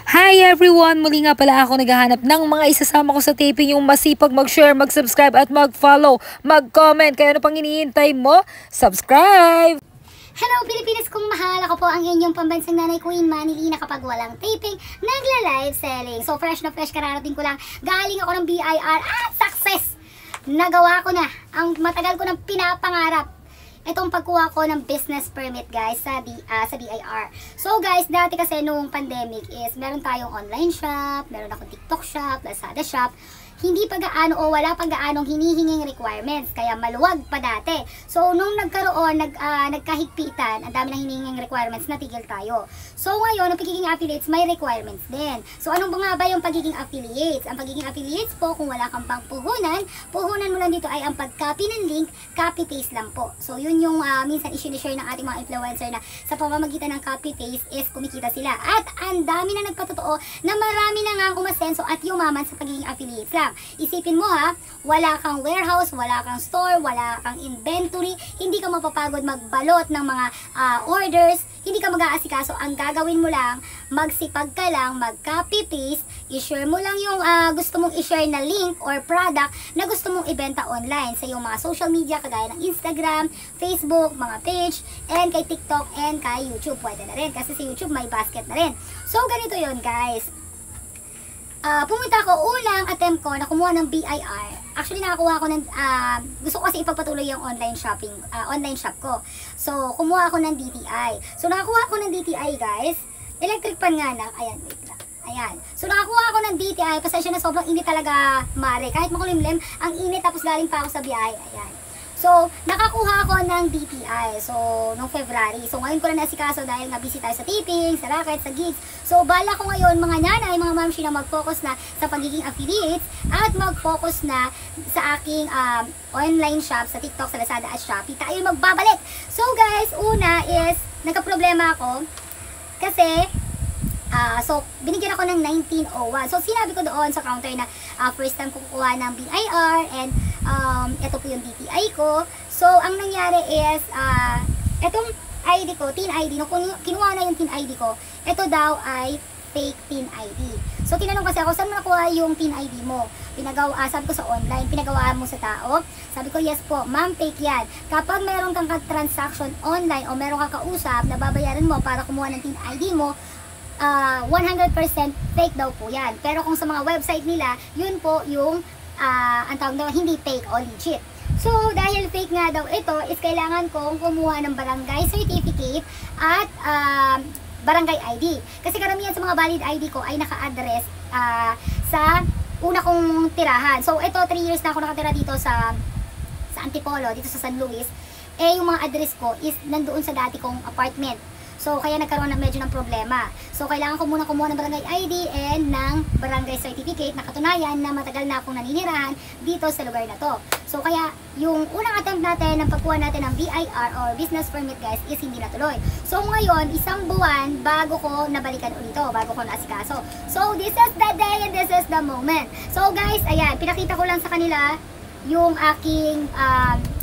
Hi everyone! Muli nga pala ako naghahanap ng mga isasama ko sa taping yung masipag mag-share, mag-subscribe at mag-follow, mag-comment. Kaya ano pang hinihintay mo? Subscribe! Hello Pilipinas kong mahal! Ako po ang inyong pambansang nanay Queen Manilina kapag walang taping, nagla-live selling. So fresh na fresh, kararating ko lang. Galing ako ng BIR at success! Nagawa ko na ang matagal ko nang pinapangarap. Itong pagkuha ko ng business permit guys sa BIR. So guys, dati kasi nung pandemic is meron tayong online shop, meron akong TikTok shop, Lazada shop. Hindi pa gaano o wala pa gaanong hinihinging requirements, kaya maluwag pa dati. So nung nagkaroon, nagkahigpitan, ang dami na hinihinging requirements, natigil tayo. So ngayon, ang pagiging affiliates may requirements din. So anong nga ba yung pagiging affiliates? Ang pagiging affiliates po, kung wala kang pang puhunan mo lang dito ay ang pag-copy ng link, copy-paste lang po. So yun yung minsan i-share ng ating mga influencer na sa pamamagitan ng copy-paste is kumikita sila. At ang dami na nagpatotoo na marami na nga ang umasenso at yumaman sa pagiging affiliates lang. Isipin mo ha, wala kang warehouse, wala kang store, wala kang inventory, hindi ka mapapagod magbalot ng mga orders, hindi ka mag-aasikaso. Ang gagawin mo lang, magsipag ka lang, mag-copy-paste, i-share mo lang yung gusto mong i-share na link or product na gusto mong ibenta online sa iyong mga social media kagaya ng Instagram, Facebook, mga page, and kay TikTok, and kay YouTube. Pwede na rin kasi sa YouTube may basket na rin. So ganito yon guys. Pumunta ako, unang attempt ko na kumuha ng BIR. Actually, nakakuha ako ng, gusto ko kasi ipagpatuloy yung online shopping, online shop ko. So, kumuha ako ng DTI. So, nakakuha ako ng DTI, guys. Electric pan nga lang. Ayan, wait lang. Ayan. So, nakakuha ako ng DTI. Pasensya na sobrang init talaga, mare. Kahit makulimlim, ang init tapos galing pa ako sa BI. Ayan. So, nakakuha ako ng DTI. So, noong February. So, ngayon ko na nasikaso dahil nga busy tayo sa taping, sa racket, sa gigs. So, bala ko ngayon, mga nanay, mga mamshi na mag-focus na sa pagiging affiliates at mag-focus na sa aking online shop, sa TikTok, sa Lazada at Shopee. Tayo magbabalik. So, guys, una is, nagka-problema ako kasi so, binigyan ako ng 1901. So, sinabi ko doon sa counter na first time kukuha ng BIR and ito po yung DTI ko. So, ang nangyari is, itong ID ko, TIN ID, nung kinuha na yung TIN ID ko, ito daw ay fake TIN ID. So, tinanong kasi ako, saan mo nakuha yung TIN ID mo? Sabi ko sa online, pinagawa mo sa tao? Sabi ko, yes po, ma'am, fake yan. Kapag meron kang transaction online o meron kang kausap na babayaran mo para kumuha ng TIN ID mo, 100% fake daw po yan. Pero kung sa mga website nila, yun po yung ang tawag daw, hindi fake o legit. So, dahil fake nga daw ito, is kailangan kong kumuha ng barangay certificate at barangay ID. Kasi karamihan sa mga valid ID ko ay naka-address sa una kong tirahan. So, ito, 3 years na ako nakatira dito sa Antipolo, dito sa San Luis. Eh, yung mga address ko is nandoon sa dati kong apartment. So, kaya nagkaroon na medyo ng problema. So, kailangan ko muna kumuha ng barangay ID and ng barangay certificate na katunayan na matagal na akong naninirahan dito sa lugar na to. So, kaya yung unang attempt natin ng pagkuha natin ng BIR or business permit guys is hindi natuloy. So, ngayon, isang buwan bago ko nabalikan ulito, bago ko naasikaso. So, this is the day and this is the moment. So, guys, ayan, pinakita ko lang sa kanila yung aking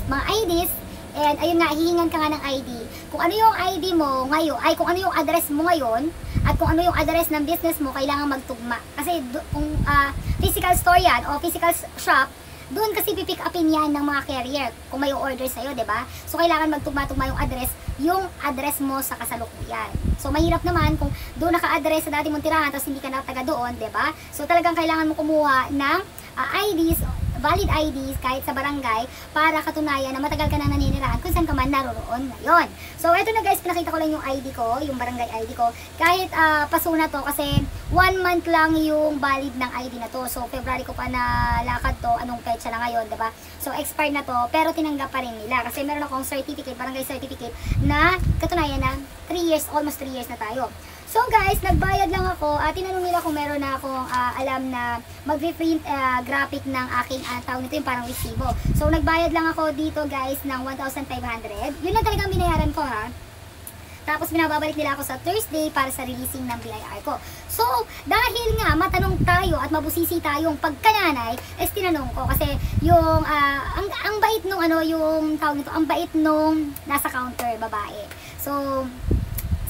mga IDs. And ayun nga, hihingan ka nga ng ID. Kung ano yung ID mo ngayon, ay kung ano yung address mo ngayon, at kung ano yung address ng business mo, kailangan magtugma. Kasi kung physical store yan o physical shop, doon kasi pipick upin yan ng mga carrier kung may order sa'yo, diba? So kailangan magtugma-tugma yung address mo sa kasalukuyan. So mahirap naman kung doon naka-address sa dati mong tirahan tapos hindi ka na taga doon, diba? So talagang kailangan mo kumuha ng IDs, valid IDs kahit sa barangay para katunayan na matagal ka na naninirahan kung saan ka man naroroon ngayon. So eto na guys, pinakita ko lang yung ID ko, yung barangay ID ko. Kahit paso na to kasi 1 month lang yung valid ng ID na to. So February ko pa nalakad to, anong petsa na ngayon, diba? So expired na to, pero tinanggap pa rin nila kasi meron akong certificate, barangay certificate na katunayan na 3 years, almost 3 years na tayo. So guys, nagbayad lang ako. Tinanong nila kung meron na akong alam na mag-print graphic ng aking tawag nito yung parang resibo. So nagbayad lang ako dito guys ng 1,500. Yun lang talagang binayaran ko ha. Tapos binababalik nila ako sa Thursday para sa releasing ng BIR ko. So dahil nga matanong tayo at mabusisi tayong pagkananay, is tinanong ko kasi yung ang bait nung yung tawag nito, ang bait nung nasa counter babae. So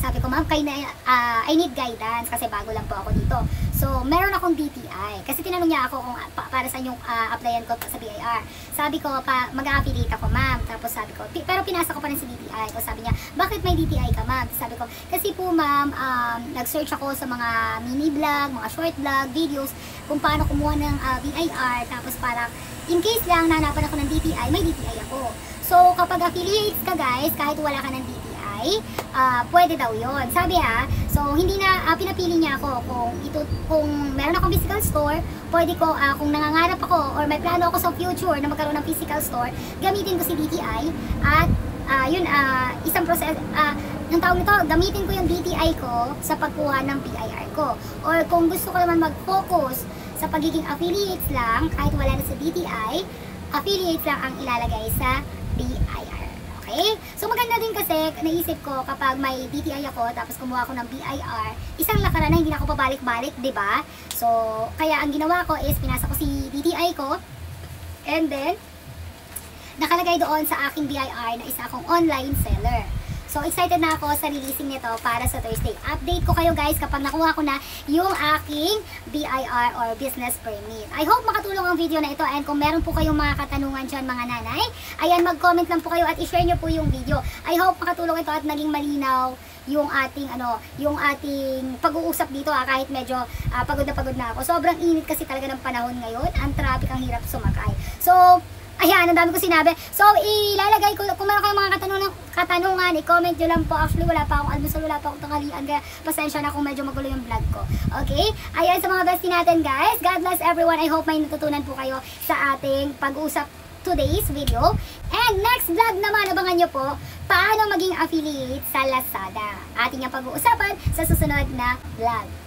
Sabi ko, ma'am, I need guidance kasi bago lang po ako dito. So, meron akong DTI. Kasi tinanong niya ako kung para sa yung applyan ko sa BIR. Sabi ko, mag-affiliate ako, ma'am. Tapos sabi ko, pero pinasa ko pa rin sa DTI. Tapos sabi niya, bakit may DTI ka, ma'am? Sabi ko, kasi po, ma'am, nag-search ako sa mga mini vlog, mga short vlog, videos, kung paano kumuha ng BIR. Tapos parang, in case lang nahanapan ako ng DTI, may DTI ako. So, kapag affiliate ka, guys, kahit wala ka ng DTI, pwede daw yon. Sabi so hindi na pinapili niya ako kung meron akong physical store, pwede ko kung nangangarap ako or may plano ako sa future na magkaroon ng physical store, gamitin ko si DTI at isang process ng tawag nito, gamitin ko yung DTI ko sa pagkuha ng BIR ko. Or kung gusto ko naman mag-focus sa pagiging affiliates lang, kahit wala na sa DTI, affiliates lang ang ilalagay sa BIR. Okay? So maganda din kasi naisip ko kapag may DTI ako tapos kumuha ako ng BIR, isang lakaran na hindi na ako pabalik-balik, 'di ba? So kaya ang ginawa ko is pinasa ko si DTI ko and then nakalagay doon sa aking BIR na isa akong online seller. So excited na ako sa releasing nito para sa Thursday. Update ko kayo guys kapag nakuha ko na yung aking BIR or business permit. I hope makatulong ang video na ito, and kung meron po kayong mga katanungan dyan mga nanay, ayan, mag-comment lang po kayo at i-share nyo po yung video. I hope makatulong ito at naging malinaw yung ating pag-uusap dito kahit medyo pagod na ako. Sobrang init kasi talaga ng panahon ngayon. Ang traffic, ang hirap sumakay. So ayan, ang dami ko sinabi. So, ilalagay ko, kung meron kayong mga katanungan, i-comment nyo lang po. Actually, wala pa akong almusal, wala pa akong tanghalian, kaya pasensya na kung medyo magulo yung vlog ko. Okay? Ayan, sa mga bestie natin, guys. God bless everyone. I hope may natutunan po kayo sa ating pag-uusap today's video. And next vlog naman, abangan nyo po, paano maging affiliate sa Lazada. Ating yung pag-uusapan sa susunod na vlog.